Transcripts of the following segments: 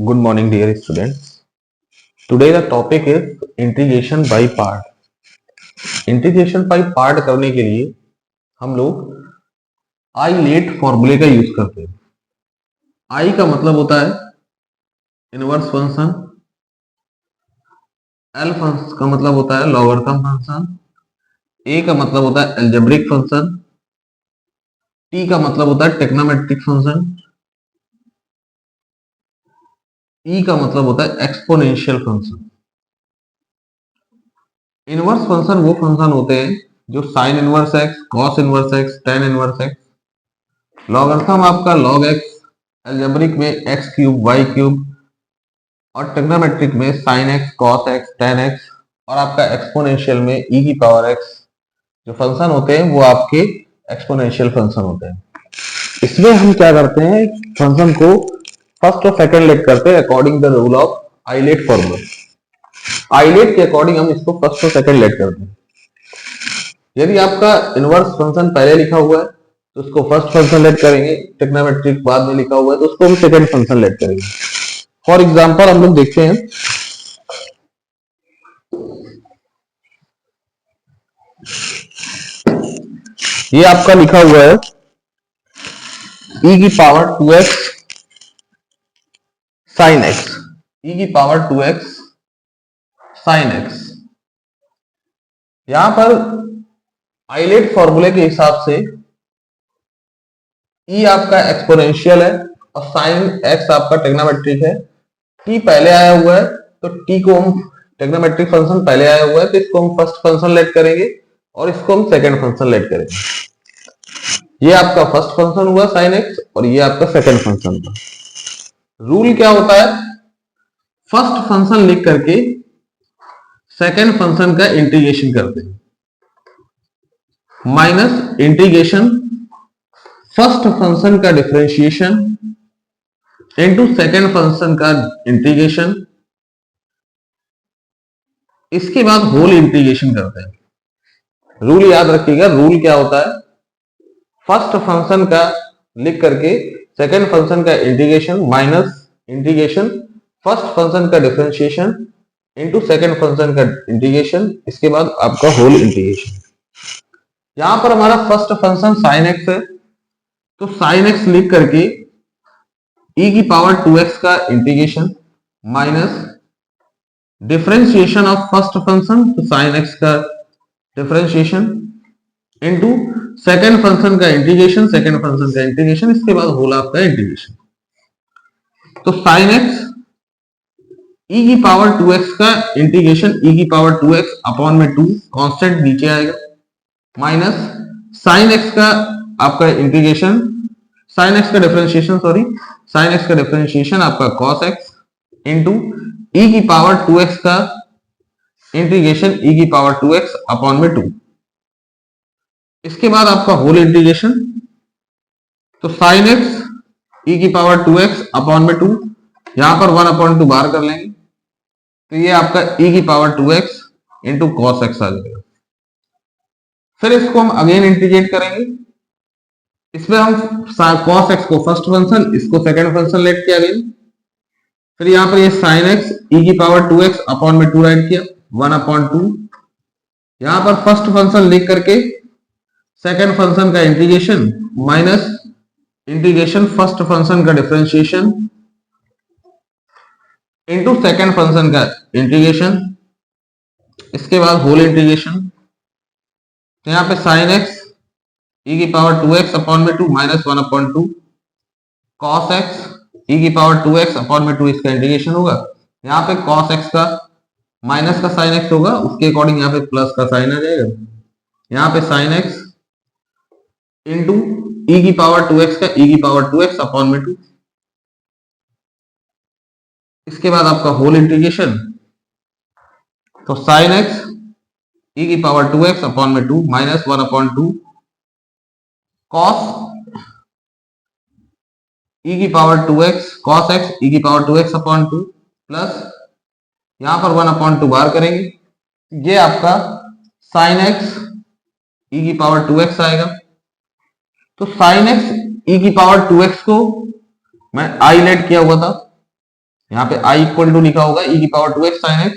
Good morning, dear students. Today the topic is integration by part. Integration by part करने के लिए हम लोग आईलेट फॉर्मूले का यूज करते हैं। आई का मतलब होता है इनवर्स फंक्शन, एल का मतलब होता है लॉगरिथम फंक्शन, ए का मतलब होता है अलजेब्रिक फंक्शन, टी का मतलब होता है ट्रिग्नोमेट्रिक फंक्शन, ई का मतलब होता है एक्सपोनेंशियल फंक्शन। इनवर्स फंक्शन वो फंक्शन होते हैं जो sine inverse x, cos inverse x, tan inverse x, logarithm आपका लॉग एक्स, अलजेब्रिक में एक्स क्यूब वाई क्यूब, और ट्रिग्नोमेट्रिक में sine x, cos x, ten x, और आपका एक्सपोनेंशियल में ई की पावर एक्स। जो फंक्शन होते हैं वो आपके एक्सपोनेंशियल फंक्शन होते हैं। इसमें हम क्या करते हैं, फंक्शन को फर्स्ट और सेकंड लेट करते हैं according the rule of ILATE formula. ILATE के अकॉर्डिंग हम इसको फर्स्ट और सेकंड लेट करते हैं। यदि आपका इनवर्स फंक्शन पहले लिखा हुआ है तो उसको फर्स्ट फंक्शन लेट करेंगे, ट्रिग्नोमेट्रिक बाद में लिखा हुआ है तो उसको हम सेकंड फंक्शन लेट करेंगे। फॉर एग्जांपल हम लोग देखते हैं, ये आपका लिखा हुआ है e की power 2x sine x, e की पावर 2x साइन x। यहां पर आइलेट फॉर्मूले के हिसाब से e आपका एक्सपोनेंशियल है और साइन x आपका ट्रिग्नोमेट्रिक है। t पहले आया हुआ है तो t को हम ट्रिग्नोमेट्रिक फंक्शन पहले आया हुआ है तो इसको हम फर्स्ट फंक्शन लेट करेंगे और इसको हम सेकंड फंक्शन लेट करेंगे। ये आपका फर्स्ट फंक्शन हुआ साइन एक्स और ये आपका सेकंड फंक्शन हुआ। रूल क्या होता है, फर्स्ट फंक्शन लिख करके सेकंड फंक्शन का इंटीग्रेशन करते हैं, माइनस इंटीग्रेशन फर्स्ट फंक्शन का डिफरेंशिएशन इनटू सेकंड फंक्शन का इंटीग्रेशन, इसके बाद होल इंटीग्रेशन करते हैं। रूल याद रखिएगा, रूल क्या होता है, फर्स्ट फंक्शन का लिख करके सेकंड फंक्शन का integration minus integration first function का डिफरेंशिएशन इनटू सेकंड फंक्शन का इंटीग्रेशन, इसके बाद आपका होल इंटीग्रेशन। यहां पर हमारा फर्स्ट फंक्शन साइन एक्स है तो साइन एक्स लिख करके e की पावर 2x का integration minus differentiation of first function तो साइन एक्स का डिफरेंशिएशन इनटू सेकंड फंक्शन का इंटीग्रेशन, सेकंड फंक्शन का इंटीग्रेशन, इसके बाद होल आपका इंटीग्रेशन। तो साइन एक्स e की पावर 2x का इंटीग्रेशन e की पावर 2x अपॉन में 2 कांस्टेंट नीचे आएगा माइनस साइन एक्स का आपका इंटीग्रेशन, साइन एक्स का डिफरेंशिएशन सॉरी साइन एक्स का डिफरेंशिएशन आपका cos x इनटू e की पावर 2x का इंटीग्रेशन e की पावर 2x अपॉन में 2, इसके बाद आपका होल इंटीग्रेशन। तो साइन एक्स e की पावर 2x अपॉन में 2, यहां पर 1/2 बाहर कर लेंगे तो ये आपका e की power 2x into cos x आ जाएगा। फिर इसको हम अगेन इंटीग्रेट करेंगे, इसमें हम cos x को फर्स्ट फंक्शन, इसको सेकंड फंक्शन लेट किया अगेन। फिर यहां पर ये sin x e की पावर 2x अपॉन में 2 राइट किया 1/2। यहां पर फर्स्ट फंक्शन लिख करके सेकंड फंक्शन का integration minus integration first function का डिफरेंशिएशन इनटू सेकंड फंक्शन का इंटीग्रेशन, इसके बाद होल इंटीग्रेशन। तो यहां पे sin x e की पावर 2x अपॉन में 2 माइनस 1/2 cos x e की पावर 2x अपॉन में 2, इसका इंटीग्रेशन होगा। यहाँ पे cos x का माइनस का sin x होगा, उसके अकॉर्डिंग यहाँ पे प्लस का साइन आ जाएगा। यहाँ पे sin x इंटू e की पावर 2x का e की पावर 2x अपॉन में 2, इसके बाद आपका होल इंटीग्रेशन। तो sin x e की पावर 2x अपॉन में 2 माइनस 1/2 cos e की power 2x cos x e की पावर 2x अपॉन 2 प्लस यहां पर 1/2 बाहर करेंगे, ये आपका sin x e की पावर 2x आएगा। तो sin x e की पावर 2x को मैं आई लेट किया हुआ था यहाँ पे i इक्वल टू लिखा होगा e की पावर 2x sin x।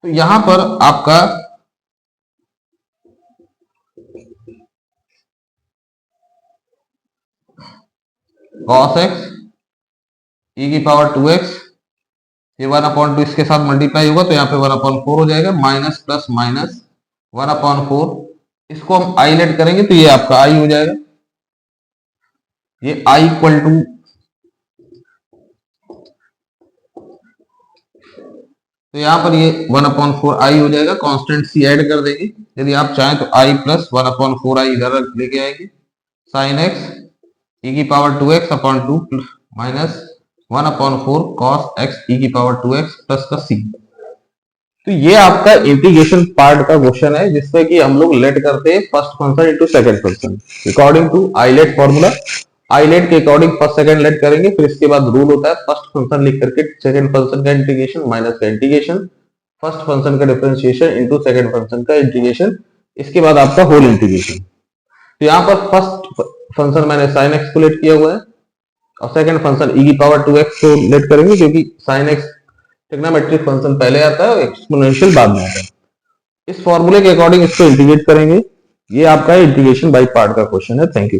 तो यहां पर आपका cos x e की पावर 2x, ये 1/2 इसके साथ मल्टीप्लाई होगा तो यहाँ पे 1/4 हो जाएगा, माइनस प्लस माइनस 1/4, इसको हम i लेट करेंगे तो ये आपका i हो जाएगा। ये i इक्वल टू, तो यहाँ पर ये 1/4 i हो जाएगा, कांस्टेंट c ऐड कर देंगे, यदि आप चाहें तो i प्लस 1/4 i इधर लेके आएंगे, साइन x e की power 2x upon 2 minus 1/4 cos x e की पावर 2x प्लस का c। तो ये आपका इंटीग्रेशन पार्ट का क्वेश्चन है जिसमें कि हम लोग लेट करते हैं first function into second function according to ILATE formula. ILATE के अकॉर्डिंग फर्स्ट सेकंड लेट करेंगे, फिर इसके बाद रूल होता है फर्स्ट फंक्शन लिख करके सेकंड फंक्शन का इंटीग्रेशन माइनस का इंटीग्रेशन, फर्स्ट फंक्शन का डिफरेंशिएशन इनटू सेकंड फंक्शन का इंटीग्रेशन, इसके बाद आपका होल इंटीग्रेशन। तो यहाँ पर फर्स्ट फंक्शन मैंने साइन एक्स को लेट किया हुआ है और सेकंड फंक्शन e की पावर 2x को लेट करेंगे क्योंकि साइन एक्स ट्रिग्नोमेट्रिक फंक्शन पहले आता है, एक्सपोनेंशियल बाद में आता है। इस फॉर्मूले के अकॉर्डिंग इसको इंटीग्रेट करेंगे। ये आपका इंटीग्रेशन बाय पार्ट का क्वेश्चन है। Thank you.